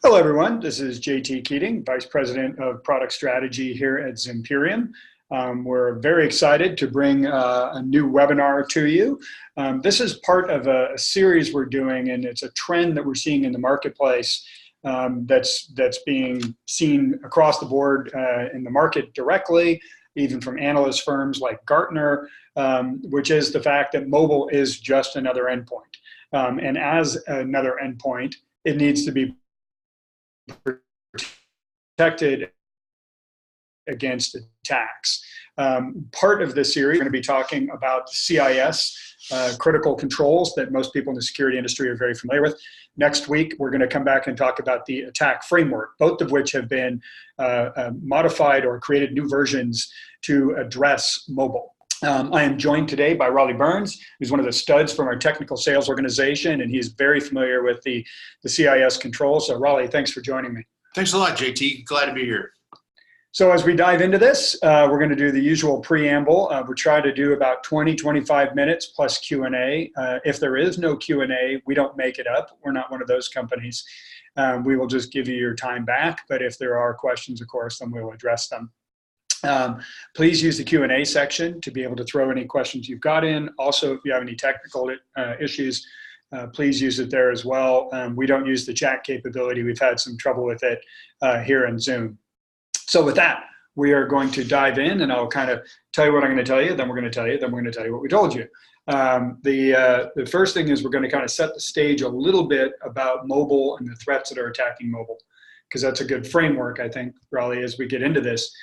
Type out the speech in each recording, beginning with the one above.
Hello, everyone. This is JT Keating, Vice President of Product Strategy here at Zimperium. We're very excited to bring a new webinar to you. This is part of a series we're doing, and it's a trend that we're seeing in the marketplace that's being seen across the board in the market directly, even from analyst firms like Gartner, which is the fact that mobile is just another endpoint. And as another endpoint, it needs to be protected against attacks. Part of this series, we're going to be talking about CIS Critical Controls that most people in the security industry are very familiar with. Next week, we're going to come back and talk about the attack framework, both of which have been modified or created new versions to address mobile. I am joined today by Raleigh Burns, who's one of the studs from our technical sales organization, and he's very familiar with the CIS controls. So Raleigh, thanks for joining me. Thanks a lot, JT. Glad to be here. So as we dive into this, we're going to do the usual preamble. We'll try to do about 20-25 minutes plus Q&A. If there is no Q&A, we don't make it up. We're not one of those companies. We will just give you your time back. But if there are questions, of course, then we'll address them. Please use the Q&A section to be able to throw any questions you've got in. Also, if you have any technical issues, please use it there as well. We don't use the chat capability. We've had some trouble with it here in Zoom. So with that, we are going to dive in, and I'll kind of tell you what I'm going to tell you, then we're going to tell you, then we're going to tell you what we told you. The first thing is we're going to kind of set the stage a little bit about mobile and the threats that are attacking mobile, because that's a good framework, I think, Raleigh, as we get into this.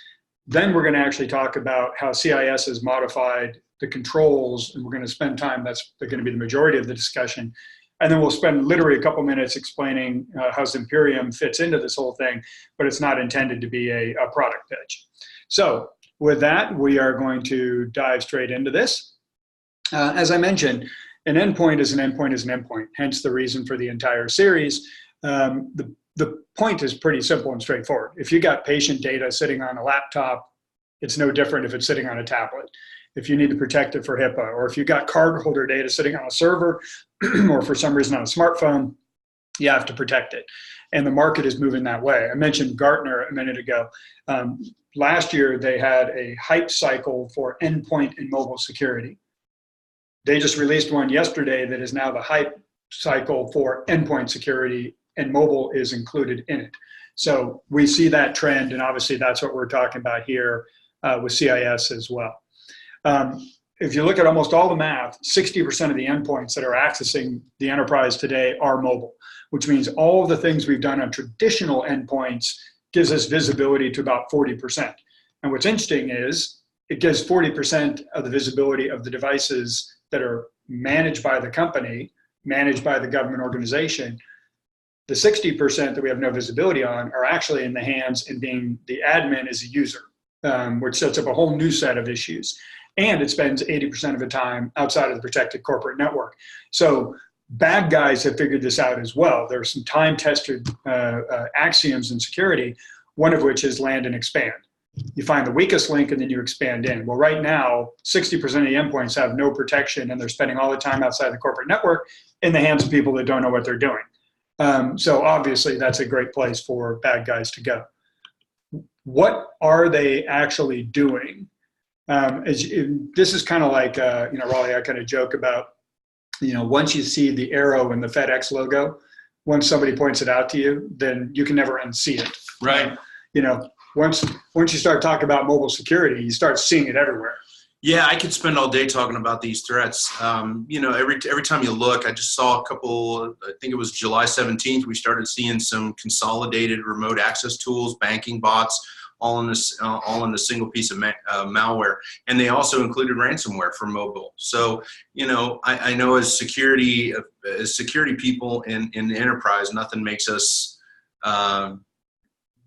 Then we're going to actually talk about how CIS has modified the controls, and we're going to spend time, that's going to be the majority of the discussion. And then we'll spend literally a couple minutes explaining how Zimperium fits into this whole thing, but it's not intended to be a product pitch. So with that, we are going to dive straight into this. As I mentioned, an endpoint is an endpoint is an endpoint, hence the reason for the entire series. The point is pretty simple and straightforward. If you got patient data sitting on a laptop, it's no different if it's sitting on a tablet. If you need to protect it for HIPAA, or if you've got cardholder data sitting on a server, or for some reason on a smartphone, you have to protect it. And the market is moving that way. I mentioned Gartner a minute ago. Last year, they had a hype cycle for endpoint and mobile security. They just released one yesterday that is now the hype cycle for endpoint security, and mobile is included in it. So we see that trend, and obviously that's what we're talking about here with CIS as well. If you look at almost all the math, 60% of the endpoints that are accessing the enterprise today are mobile, which means all of the things we've done on traditional endpoints gives us visibility to about 40%. And what's interesting is it gives 40% of the visibility of the devices that are managed by the company, managed by the government organization. The 60% that we have no visibility on are actually in the hands and being the admin is a user, which sets up a whole new set of issues. And it spends 80% of the time outside of the protected corporate network. So bad guys have figured this out as well. There are some time-tested axioms in security, one of which is land and expand. You find the weakest link and then you expand in. Well, right now, 60% of the endpoints have no protection, and they're spending all the time outside the corporate network in the hands of people that don't know what they're doing. So obviously, that's a great place for bad guys to go. What are they actually doing? This is kind of like, Raleigh, I kind of joke about, once you see the arrow in the FedEx logo, once somebody points it out to you, then you can never unsee it. Right. Once you start talking about mobile security, you start seeing it everywhere. Yeah, I could spend all day talking about these threats. Every time you look, I just saw a couple, I think it was July 17th, we started seeing some consolidated remote access tools, banking bots, all in a single piece of malware. And they also included ransomware for mobile. So, I know as security people in the enterprise, nothing makes us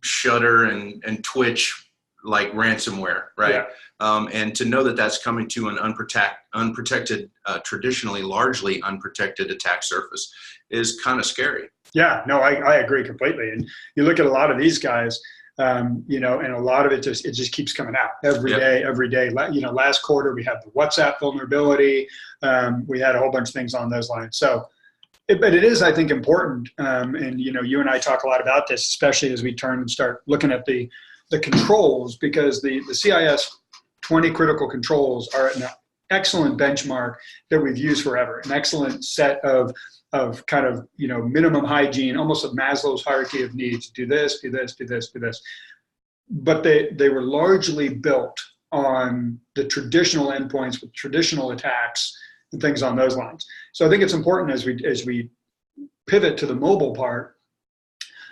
shudder and twitch like ransomware, right? Yeah. And to know that that's coming to an unprotected, traditionally largely unprotected attack surface is kind of scary. Yeah, no, I agree completely. And you look at a lot of these guys, and a lot of it just keeps coming out every day. Last quarter we had the WhatsApp vulnerability. We had a whole bunch of things on those lines. So But it is, I think, important. And, you and I talk a lot about this, especially as we turn and start looking at the controls, because the CIS 20 critical controls are an excellent benchmark that we've used forever, an excellent set of kind of, minimum hygiene, almost a Maslow's hierarchy of needs. Do this, do this, do this, do this. But they were largely built on the traditional endpoints with traditional attacks and things on those lines. So I think it's important as we pivot to the mobile part,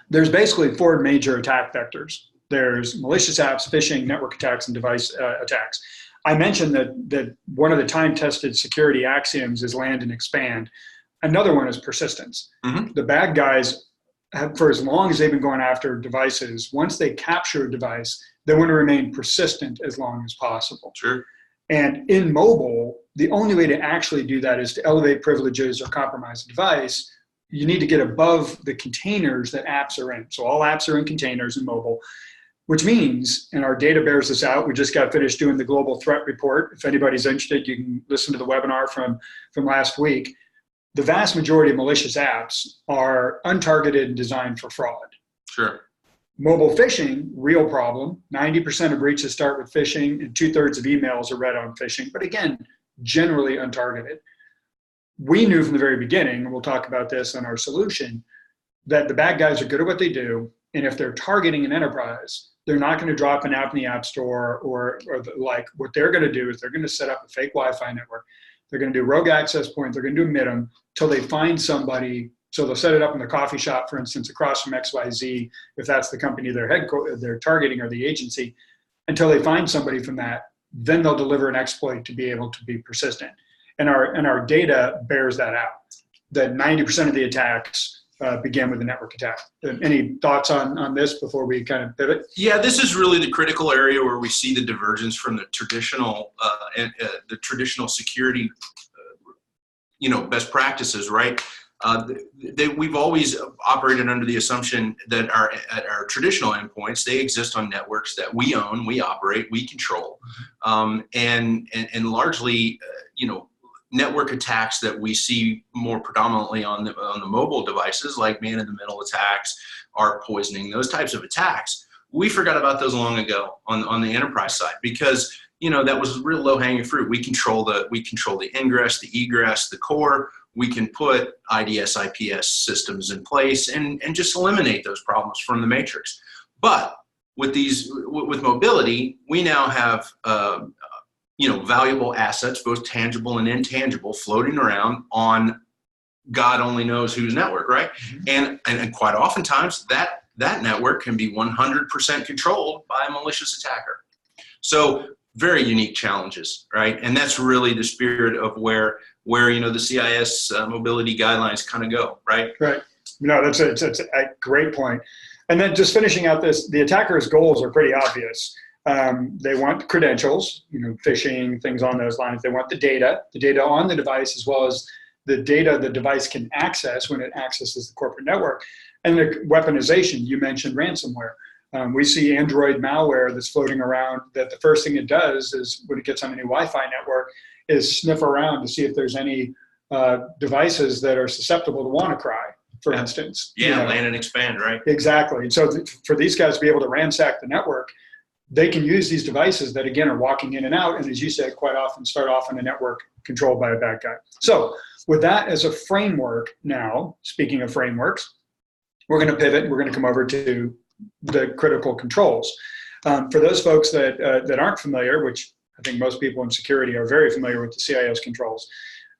there's basically 4 major attack vectors. There's malicious apps, phishing, network attacks, and device attacks. I mentioned that one of the time-tested security axioms is land and expand. Another one is persistence. Mm-hmm. The bad guys, for as long as they've been going after devices, once they capture a device, they want to remain persistent as long as possible. Sure. And in mobile, the only way to actually do that is to elevate privileges or compromise the device. You need to get above the containers that apps are in. So all apps are in containers in mobile, which means, and our data bears this out, we just got finished doing the global threat report. If anybody's interested, you can listen to the webinar from last week. The vast majority of malicious apps are untargeted and designed for fraud. Sure. Mobile phishing, real problem. 90% of breaches start with phishing, and 2/3 of emails are read on phishing, but again, generally untargeted. We knew from the very beginning, and we'll talk about this in our solution, that the bad guys are good at what they do, and if they're targeting an enterprise, they're not going to drop an app in the App Store or what they're going to do is they're going to set up a fake Wi-Fi network. They're going to do rogue access point. They're going to do MIDM till they find somebody. So they'll set it up in the coffee shop, for instance, across from XYZ, if that's the company they're targeting or the agency, until they find somebody from that. Then they'll deliver an exploit to be able to be persistent. And our data bears that out, that 90% of the attacks begin with a network attack. Any thoughts on this before we kind of pivot? Yeah, this is really the critical area where we see the divergence from the traditional security, best practices, right? We've always operated under the assumption that our traditional endpoints, they exist on networks that we own, we operate, we control, and largely, network attacks that we see more predominantly on the mobile devices, like man-in-the-middle attacks, ARP poisoning, those types of attacks. We forgot about those long ago on the enterprise side because that was real low-hanging fruit. We control the ingress, the egress, the core. We can put IDS, IPS systems in place and just eliminate those problems from the matrix. But with mobility, we now have valuable assets, both tangible and intangible, floating around on God only knows whose network, right? Mm-hmm. And quite oftentimes that network can be 100% controlled by a malicious attacker. So very unique challenges, right? And that's really the spirit of where the CIS mobility guidelines kind of go, right? Right. No, that's a great point. And then just finishing out the attacker's goals are pretty obvious. They want credentials, phishing, things on those lines. They want the data on the device, as well as the data the device can access when it accesses the corporate network. And the weaponization, you mentioned ransomware. We see Android malware that's floating around that the first thing it does is when it gets on any Wi-Fi network is sniff around to see if there's any devices that are susceptible to WannaCry, for instance. Yeah, land and expand, right? Exactly. And so for these guys to be able to ransack the network, they can use these devices that, again, are walking in and out, and as you said, quite often start off on a network controlled by a bad guy. So with that as a framework now, speaking of frameworks, we're going to pivot and we're going to come over to the critical controls. For those folks that aren't familiar, which I think most people in security are very familiar with the CIS controls,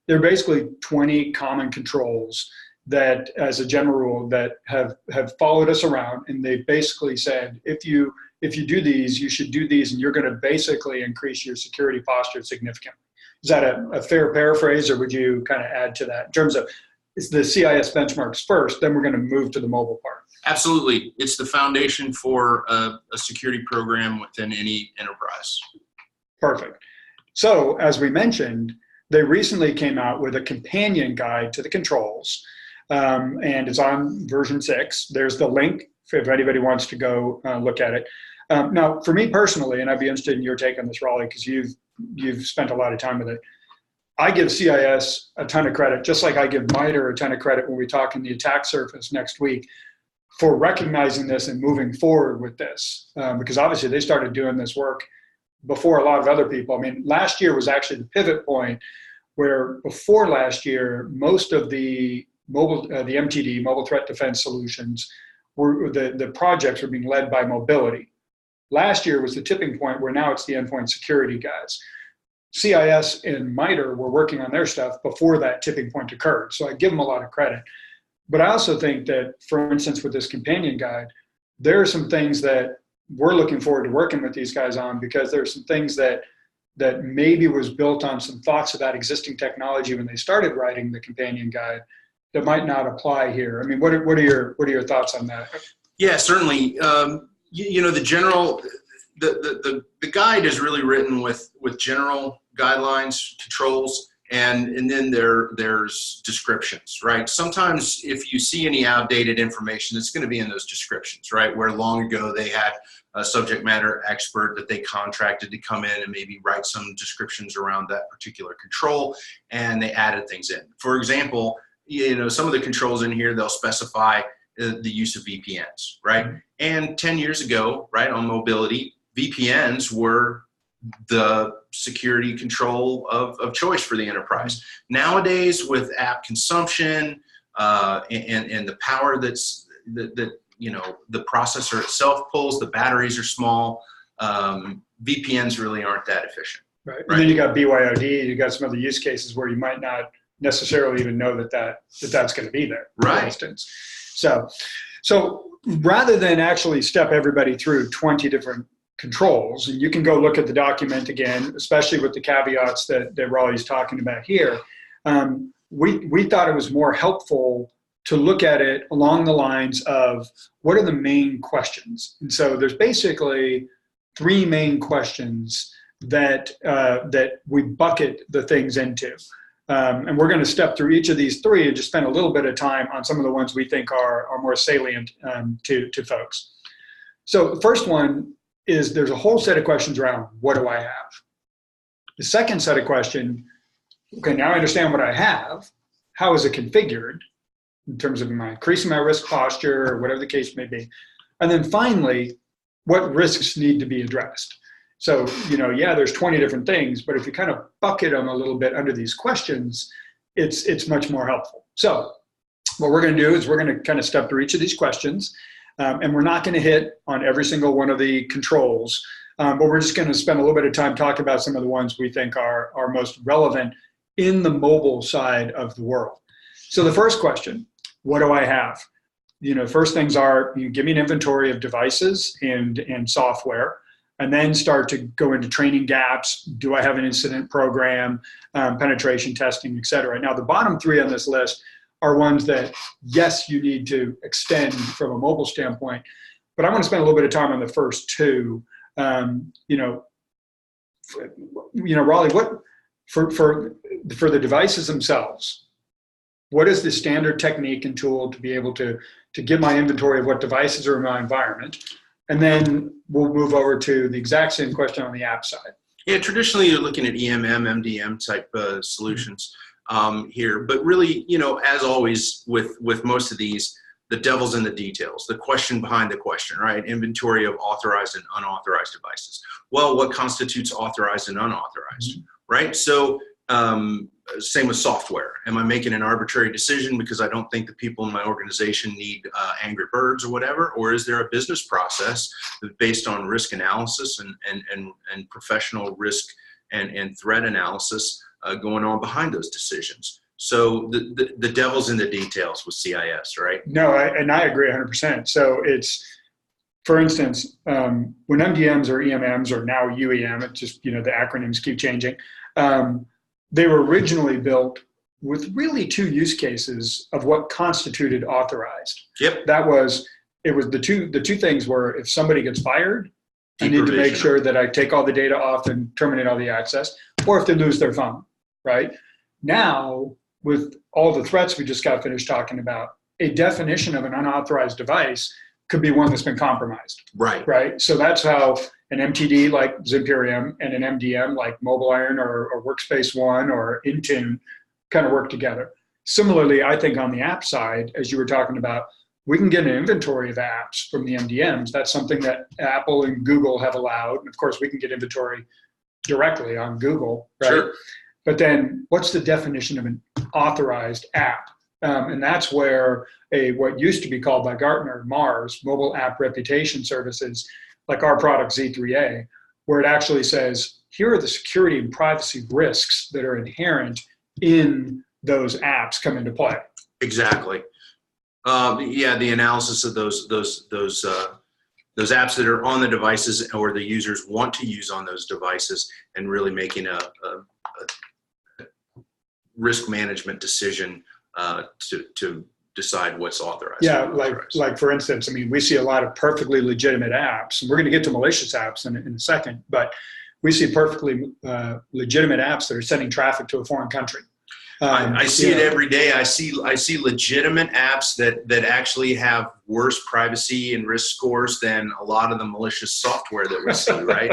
they're basically 20 common controls that, as a general rule, that have followed us around, and they've basically said, if you do these, you should do these, and you're going to basically increase your security posture significantly. Is that a fair paraphrase, or would you kind of add to that in terms of it's the CIS benchmarks first, then we're going to move to the mobile part? Absolutely. It's the foundation for a security program within any enterprise. Perfect. So as we mentioned, they recently came out with a companion guide to the controls, and it's on version 6. There's the link if anybody wants to go look at it. Now, for me personally, and I'd be interested in your take on this, Raleigh, because you've spent a lot of time with it. I give CIS a ton of credit, just like I give MITRE a ton of credit when we talk in the attack surface next week, for recognizing this and moving forward with this. Because obviously they started doing this work before a lot of other people. I mean, last year was actually the pivot point where before last year, most of the the MTD, mobile threat defense solutions, were the projects were being led by mobility. Last year was the tipping point where now it's the endpoint security guys. CIS and MITRE were working on their stuff before that tipping point occurred. So I give them a lot of credit. But I also think that, for instance, with this companion guide, there are some things that we're looking forward to working with these guys on, because there are some things that maybe was built on some thoughts about existing technology when they started writing the companion guide that might not apply here. I mean, what are your thoughts on that? Yeah, certainly. The guide is really written with general guidelines, controls, and then there's descriptions, right? Sometimes if you see any outdated information, it's going to be in those descriptions, right? Where long ago they had a subject matter expert that they contracted to come in and maybe write some descriptions around that particular control, and they added things in. For example, some of the controls in here, they'll specify the use of VPNs, right? Mm-hmm. And 10 years ago, right, on mobility, VPNs were the security control of choice for the enterprise. Nowadays, with app consumption and the power that the processor itself pulls, the batteries are small. VPNs really aren't that efficient. Right. And then you got BYOD. You got some other use cases where you might not necessarily even know that's going to be there. Right. For instance. So rather than actually step everybody through 20 different controls, and you can go look at the document again, especially with the caveats that Raleigh's talking about here. We thought it was more helpful to look at it along the lines of what are the main questions. And so there's basically three main questions that we bucket the things into. And we're going to step through each of these three and just spend a little bit of time on some of the ones we think are more salient to folks. So the first one is there's a whole set of questions around what do I have? The second set of questions, okay, now I understand what I have. How is it configured in terms of increasing my risk posture or whatever the case may be? And then finally, what risks need to be addressed? So, there's 20 different things, but if you kind of bucket them a little bit under these questions, it's much more helpful. So what we're going to do is we're going to kind of step through each of these questions. And we're not going to hit on every single one of the controls, but we're just going to spend a little bit of time talking about some of the ones we think are most relevant in the mobile side of the world. So the first question, what do I have? First things are, give me an inventory of devices and software, and then start to go into training gaps. Do I have an incident program, penetration testing, et cetera? Now, the bottom three on this list are ones that, yes, you need to extend from a mobile standpoint, but I want to spend a little bit of time on the first two. Raleigh, what for the devices themselves, what is the standard technique and tool to be able to get my inventory of what devices are in my environment? And then we'll move over to the exact same question on the app side. Yeah, traditionally you're looking at EMM, MDM type solutions. Here, but really, as always with most of these, the devil's in the details, the question behind the question, right? Inventory of authorized and unauthorized devices. Well, what constitutes authorized and unauthorized, right? So same with software. Am I making an arbitrary decision because I don't think the people in my organization need Angry Birds or whatever? Or is there a business process based on risk analysis and professional risk and threat analysis going on behind those decisions? So the devil's in the details with CIS, right? No, I agree 100%. So it's, for instance, when MDMs or EMMs or now UEM, it's just, the acronyms keep changing. They were originally built with really two use cases of what constituted authorized. Yep. It was the two things were, if somebody gets fired, I need to make sure that I take all the data off and terminate all the access, or if they lose their phone, right? Now, with all the threats we just got finished talking about, a definition of an unauthorized device could be one that's been compromised. Right. Right. So that's how an MTD like Zimperium and an MDM like Mobile Iron or Workspace ONE or Intune kind of work together. Similarly, I think on the app side, as you were talking about, we can get an inventory of apps from the MDMs. That's something that Apple and Google have allowed. And of course, we can get inventory directly on Google, right? Sure. But then what's the definition of an authorized app? And that's where what used to be called by Gartner, MARS, Mobile App Reputation Services, like our product Z3A, where it actually says, here are the security and privacy risks that are inherent in those apps come into play. Exactly. The analysis of those apps that are on the devices or the users want to use on those devices, and really making a risk management decision to decide what's authorized. Yeah, like for instance, I mean, we see a lot of perfectly legitimate apps, and we're going to get to malicious apps in a second, but we see perfectly legitimate apps that are sending traffic to a foreign country. I see it every day. I see legitimate apps that actually have worse privacy and risk scores than a lot of the malicious software that we see, right?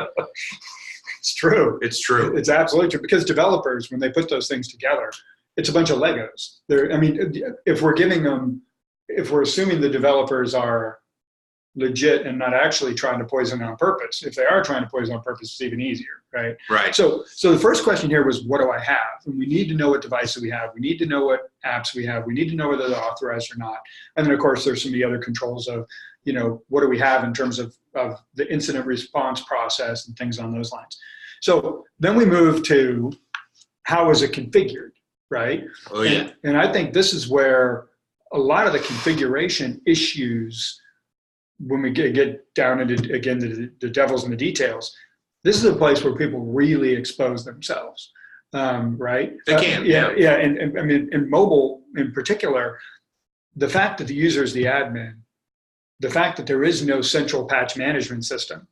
It's true. It's true. It's absolutely true, because developers, when they put those things together, it's a bunch of Legos. If we're assuming the developers are legit and not actually trying to poison on purpose. If they are trying to poison on purpose, it's even easier, right? Right. So the first question here was, what do I have? And we need to know what devices we have. We need to know what apps we have. We need to know whether they're authorized or not. And then, of course, there's some of the other controls of, what do we have in terms of the incident response process and things on those lines. So then we move to how is it configured, right? Oh, yeah. And I think this is where a lot of the configuration issues, when we get down into, again, the devil's in the details, this is a place where people really expose themselves, right? They can. Yeah. And I mean, in mobile in particular, the fact that the user is the admin, the fact that there is no central patch management system,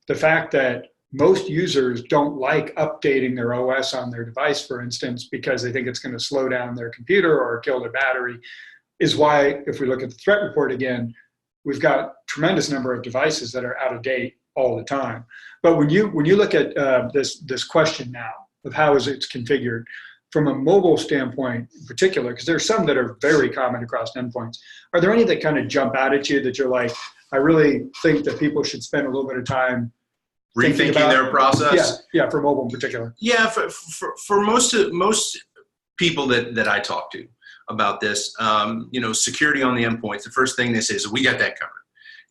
the fact that most users don't like updating their OS on their device, for instance, because they think it's going to slow down their computer or kill their battery, is why, if we look at the threat report again, we've got a tremendous number of devices that are out of date all the time. But when you look at this question now of how is it configured from a mobile standpoint in particular, because there are some that are very common across endpoints, are there any that kind of jump out at you that you're like, I really think that people should spend a little bit of time rethinking their process? Yeah, for mobile in particular. Yeah, for most people that I talk to about this, security on the endpoints, the first thing they say is, we got that covered.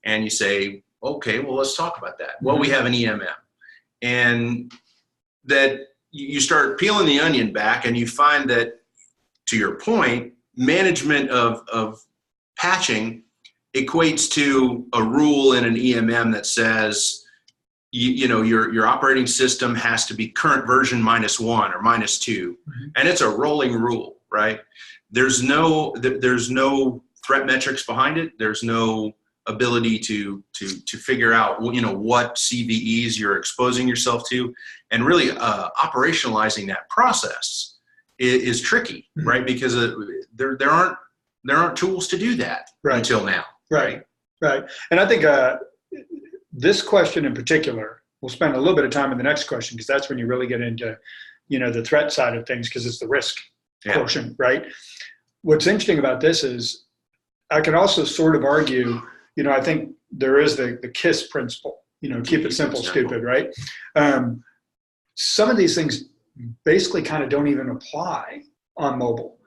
And you say, okay, well, let's talk about that. Well, we have an EMM. And that you start peeling the onion back, and you find that, to your point, management of patching equates to a rule in an EMM that says, your operating system has to be current version -1 or -2, and it's a rolling rule, right? There's no threat metrics behind it. There's no ability to figure out what CVEs you're exposing yourself to, and really operationalizing that process is tricky, right? Because there aren't tools to do that until now, right? And I think this question in particular, we'll spend a little bit of time in the next question, because that's when you really get into the threat side of things, because it's the risk portion, right? What's interesting about this is I can also sort of argue, I think there is the KISS principle, keep it simple, stupid, right? Some of these things basically kind of don't even apply on mobile.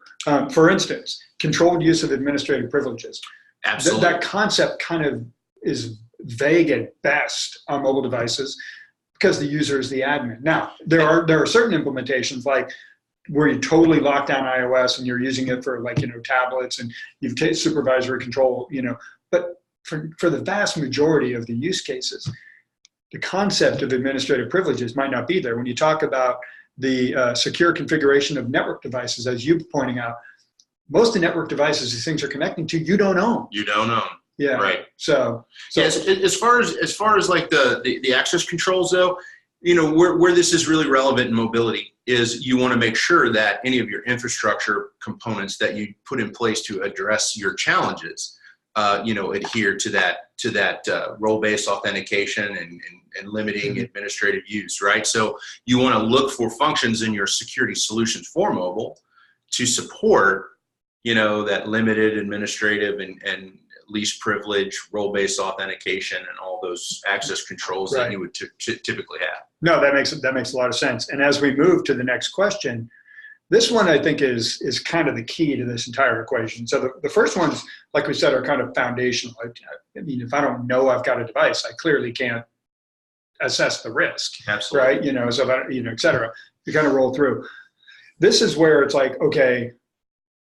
For instance, controlled use of administrative privileges. Absolutely. That concept kind of is vague at best on mobile devices because the user is the admin. Now, there are certain implementations, like where you totally lock down iOS and you're using it for tablets, and you've taken supervisory control, but for the vast majority of the use cases, the concept of administrative privileges might not be there. When you talk about the secure configuration of network devices, as you're pointing out, most of the network devices these things are connecting to, you don't own. You don't own. Yeah. Right. So yes, as far as like the access controls, though, where this is really relevant in mobility is you want to make sure that any of your infrastructure components that you put in place to address your challenges adhere to that role-based authentication and limiting administrative use, right? So you want to look for functions in your security solutions for mobile to support, that limited administrative and least privilege, role-based authentication, and all those access controls that you would typically have. No, that makes a lot of sense. And as we move to the next question, this one I think is kind of the key to this entire equation. So the first ones, like we said, are kind of foundational. I mean, if I don't know I've got a device, I clearly can't assess the risk. Absolutely. Right? So that, et cetera. You kind of roll through. This is where it's like, okay,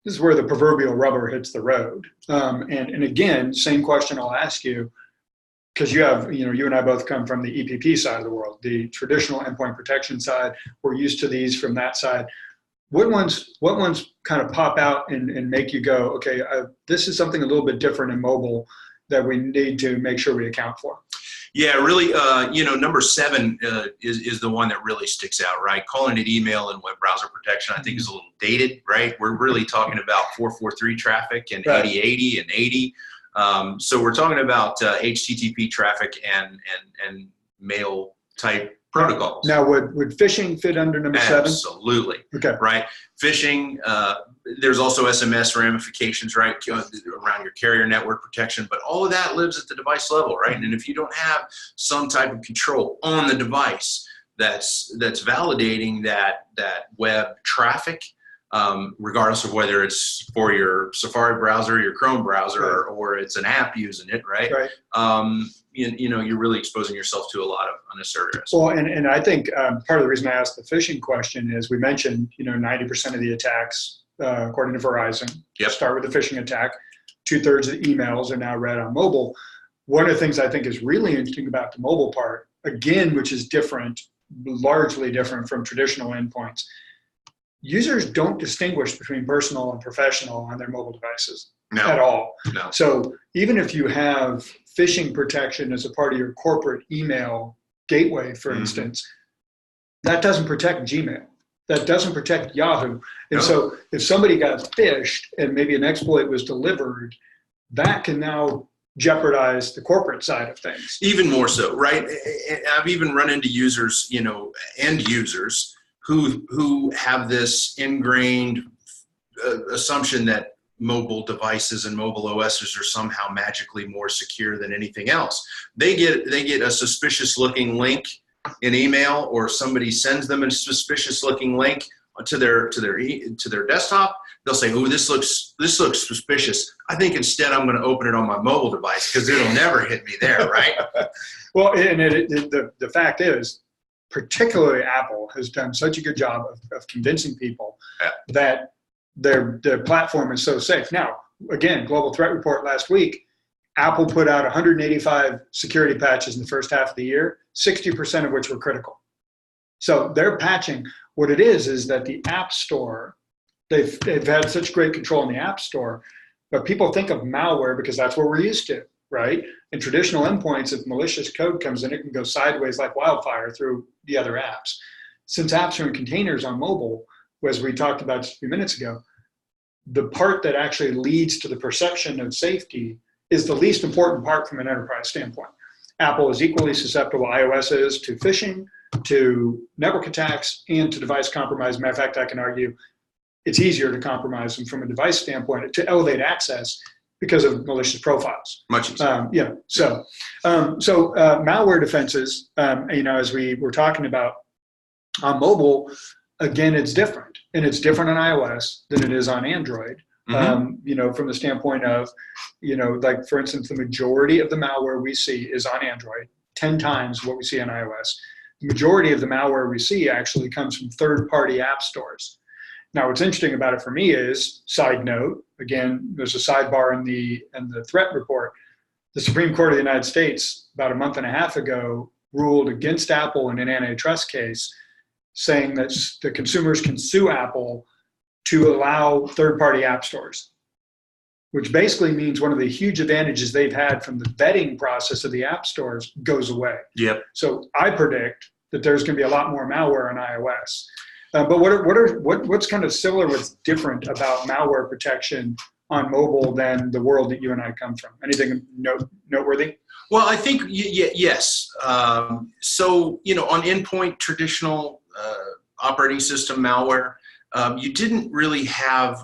this is where the proverbial rubber hits the road. And again, same question I'll ask you, because you and I both come from the EPP side of the world, the traditional endpoint protection side. We're used to these from that side. What ones kind of pop out and make you go, okay, this is something a little bit different in mobile that we need to make sure we account for? Yeah, really, number 7 is the one that really sticks out, right? Calling it email and web browser protection, I think, is a little dated, right? We're really talking about 443 traffic and 8080 and 80. So we're talking about HTTP traffic and mail type protocols. Now, would phishing fit under number 7? Absolutely. Okay. Right. Phishing, there's also SMS ramifications, right, around your carrier network protection, but all of that lives at the device level, right? And if you don't have some type of control on the device that's validating that web traffic, regardless of whether it's for your Safari browser, your Chrome browser, or it's an app using it, right? You're really exposing yourself to a lot of unnecessary risk. Well, and I think part of the reason I asked the phishing question is we mentioned, 90% of the attacks, according to Verizon, start with a phishing attack. 2/3 of the emails are now read on mobile. One of the things I think is really interesting about the mobile part, again, which is different, largely different from traditional endpoints, users don't distinguish between personal and professional on their mobile devices at all. No. So even if you have phishing protection as a part of your corporate email gateway, for instance, that doesn't protect Gmail. That doesn't protect Yahoo. And so if somebody got phished and maybe an exploit was delivered, that can now jeopardize the corporate side of things. Even more so, right? I've even run into users, end users, who have this ingrained assumption that mobile devices and mobile OSs are somehow magically more secure than anything else. They get a suspicious looking link in email, or somebody sends them a suspicious looking link to their desktop. They'll say, "Oh, this looks suspicious. I think instead I'm going to open it on my mobile device because it'll never hit me there," right? Well, and the fact is, particularly Apple has done such a good job of convincing people that their platform is so safe. Now, again, Global Threat Report last week, Apple put out 185 security patches in the first half of the year, 60% of which were critical. So they're patching. What it is that the App Store, they've had such great control in the App Store, but people think of malware because that's what we're used to, right? In traditional endpoints, if malicious code comes in, it can go sideways like wildfire through the other apps. Since apps are in containers on mobile, as we talked about just a few minutes ago, the part that actually leads to the perception of safety is the least important part from an enterprise standpoint. Apple is equally susceptible, iOS is, to phishing, to network attacks, and to device compromise. Matter of fact, I can argue it's easier to compromise them from a device standpoint to elevate access because of malicious profiles. Much easier. So malware defenses, as we were talking about on mobile, again, it's different. And it's different on iOS than it is on Android. From the standpoint of, like, for instance, the majority of the malware we see is on Android, 10 times what we see on iOS. The majority of the malware we see actually comes from third-party app stores. Now, what's interesting about it for me is, side note, again, there's a sidebar in the threat report. The Supreme Court of the United States, about a month and a half ago, ruled against Apple in an antitrust case, saying that the consumers can sue Apple to allow third-party app stores, which basically means one of the huge advantages they've had from the vetting process of the app stores goes away. Yep. So I predict that there's going to be a lot more malware on iOS. But what's kind of similar, what's different about malware protection on mobile than the world that you and I come from? Anything noteworthy? Well, I think yes. So, on endpoint, traditional operating system malware, you didn't really have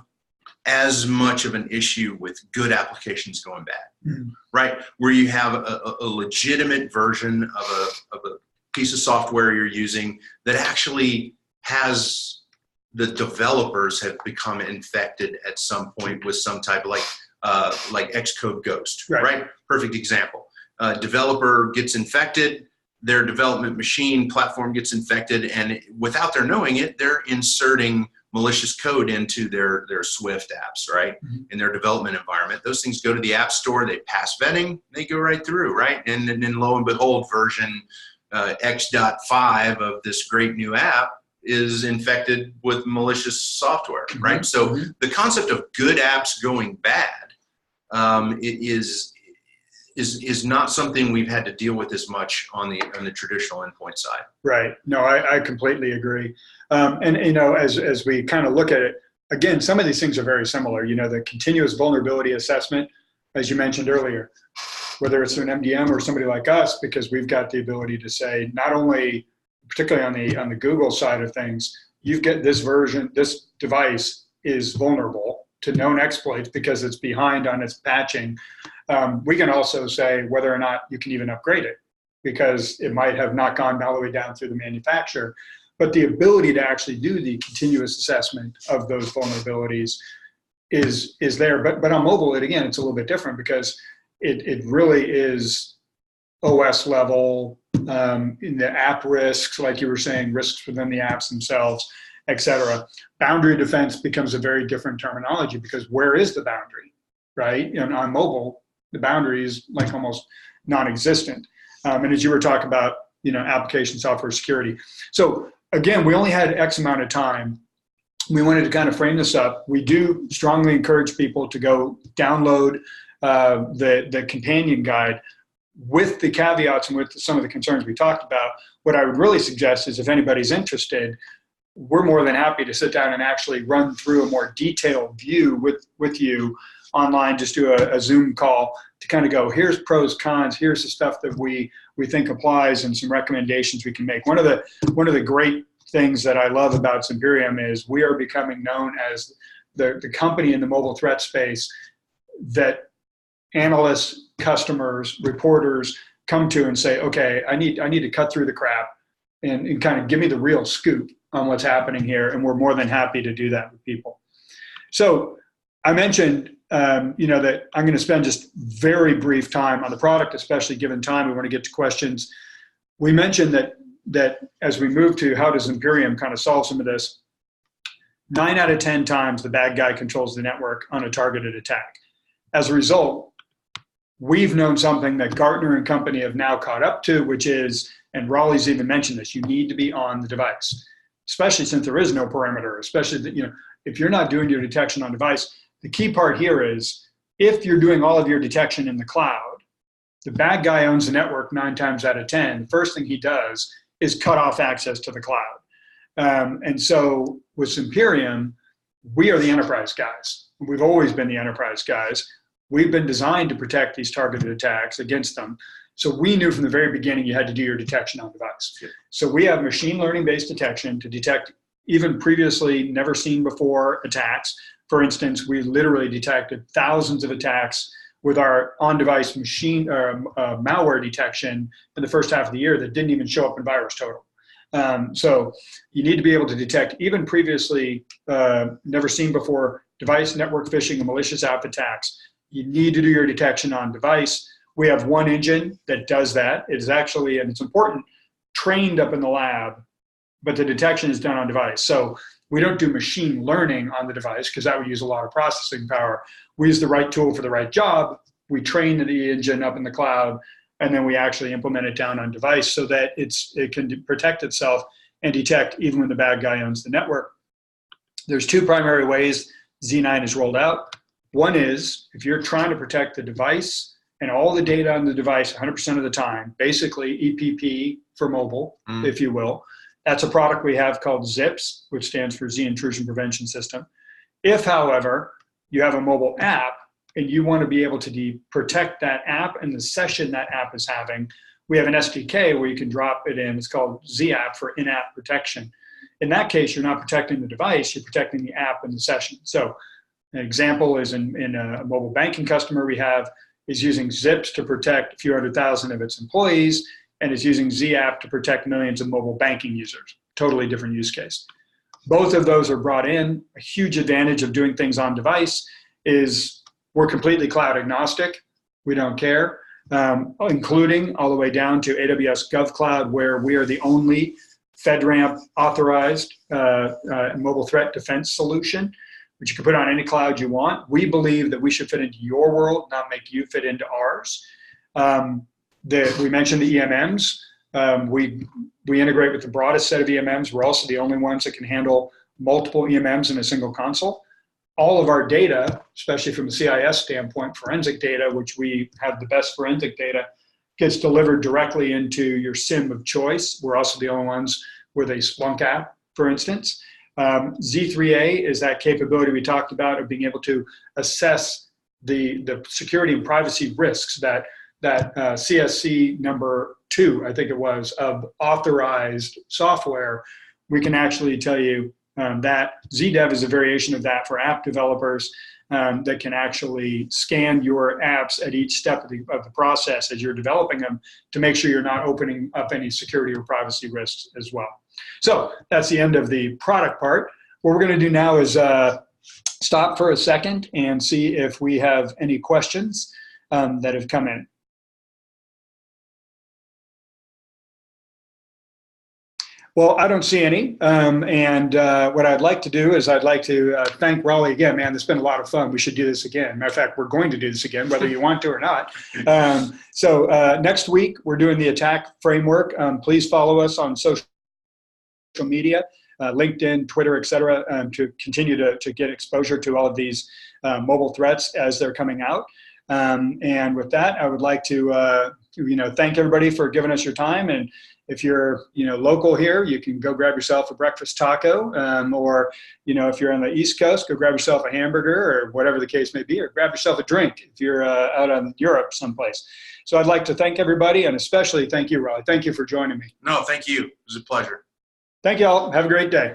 as much of an issue with good applications going bad, right? Where you have a legitimate version of a piece of software you're using that actually has the developers have become infected at some point with some type of like Xcode Ghost, right? Perfect example. Developer gets infected, their development machine platform gets infected, and without their knowing it, they're inserting malicious code into their Swift apps, right? In their development environment. Those things go to the App Store, they pass vetting, they go right through, right? And then lo and behold, version X.5 of this great new app is infected with malicious software, right? So the concept of good apps going bad is not something we've had to deal with as much on the traditional endpoint side. Right. No, I completely agree. And as we kind of look at it, again, some of these things are very similar. The continuous vulnerability assessment, as you mentioned earlier, whether it's an MDM or somebody like us, because we've got the ability to say, not only, particularly on the Google side of things, you get this version, this device is vulnerable to known exploits because it's behind on its patching. We can also say whether or not you can even upgrade it, because it might have not gone all the way down through the manufacturer. But the ability to actually do the continuous assessment of those vulnerabilities is there. But on mobile, it's a little bit different, because it really is OS level, in the app risks, like you were saying, risks within the apps themselves, et cetera. Boundary defense becomes a very different terminology, because where is the boundary, right? And on mobile, the boundary is like almost non-existent. And as you were talking about, application software security. So again, we only had X amount of time. We wanted to kind of frame this up. We do strongly encourage people to go download the companion guide with the caveats and with some of the concerns we talked about. What I would really suggest is, if anybody's interested, we're more than happy to sit down and actually run through a more detailed view with you online. Just do a Zoom call to kind of go, here's pros, cons, here's the stuff that we think applies, and some recommendations we can make. One of the great things that I love about Zimperium is we are becoming known as the company in the mobile threat space that analysts, customers, reporters come to and say, okay, I need to cut through the crap and kind of give me the real scoop on what's happening here. And we're more than happy to do that with people. So I mentioned, that I'm going to spend just very brief time on the product, especially given time. We want to get to questions. We mentioned that as we move to how does Zimperium kind of solve some of this, 9 out of 10 times the bad guy controls the network on a targeted attack. As a result, we've known something that Gartner and company have now caught up to, which is, and Raleigh's even mentioned this, you need to be on the device, especially since there is no perimeter, especially that, if you're not doing your detection on device. The key part here is, if you're doing all of your detection in the cloud, the bad guy owns the network 9 times out of 10. The first thing he does is cut off access to the cloud. And so with Zimperium, we are the enterprise guys. We've always been the enterprise guys. We've been designed to protect these targeted attacks against them. So we knew from the very beginning you had to do your detection on device. Yeah. So we have machine learning based detection to detect even previously never seen before attacks. For instance, we literally detected thousands of attacks with our on-device machine malware detection in the first half of the year that didn't even show up in VirusTotal. So you need to be able to detect even previously never seen before device network phishing and malicious app attacks. You need to do your detection on device. We have one engine that does that. It is actually, and it's important, trained up in the lab, but the detection is done on device. So we don't do machine learning on the device, because that would use a lot of processing power. We use the right tool for the right job. We train the engine up in the cloud, and then we actually implement it down on device so that it can protect itself and detect even when the bad guy owns the network. There's 2 primary ways Z9 is rolled out. One is, if you're trying to protect the device and all the data on the device 100% of the time, basically EPP for mobile, if you will. That's a product we have called ZIPS, which stands for Z Intrusion Prevention System. If, however, you have a mobile app and you want to be able to protect that app and the session that app is having, we have an SDK where you can drop it in. It's called ZApp for in-app protection. In that case, you're not protecting the device, you're protecting the app and the session. So an example is in a mobile banking customer we have is using Zips to protect a few 100,000 of its employees and is using ZApp to protect millions of mobile banking users. Totally different use case. Both of those are brought in. A huge advantage of doing things on device is we're completely cloud agnostic. We don't care, including all the way down to AWS GovCloud, where we are the only FedRAMP authorized mobile threat defense solution, which you can put on any cloud you want. We believe that we should fit into your world, not make you fit into ours. We mentioned the EMMs. We integrate with the broadest set of EMMs. We're also the only ones that can handle multiple EMMs in a single console. All of our data, especially from a CIS standpoint, forensic data, which we have the best forensic data, gets delivered directly into your SIM of choice. We're also the only ones with a Splunk app, for instance. Z3A is that capability we talked about of being able to assess the security and privacy risks that CSC number 2, I think it was, of authorized software. We can actually tell you that ZDev is a variation of that for app developers that can actually scan your apps at each step of the process as you're developing them to make sure you're not opening up any security or privacy risks as well. So that's the end of the product part. What we're going to do now is stop for a second and see if we have any questions that have come in. Well, I don't see any. What I'd like to do is I'd like to thank Raleigh again. Man, it's been a lot of fun. We should do this again. Matter of fact, we're going to do this again, whether you want to or not. Next week, we're doing the attack framework. Please follow us on social media, LinkedIn, Twitter, et cetera, to continue to get exposure to all of these mobile threats as they're coming out. And with that, I would like to thank everybody for giving us your time. And if you're local here, you can go grab yourself a breakfast taco, or if you're on the East Coast, go grab yourself a hamburger or whatever the case may be, or grab yourself a drink if you're out on Europe someplace. So I'd like to thank everybody, and especially thank you, Raleigh. Thank you for joining me. No, thank you. It was a pleasure. Thank you all. Have a great day.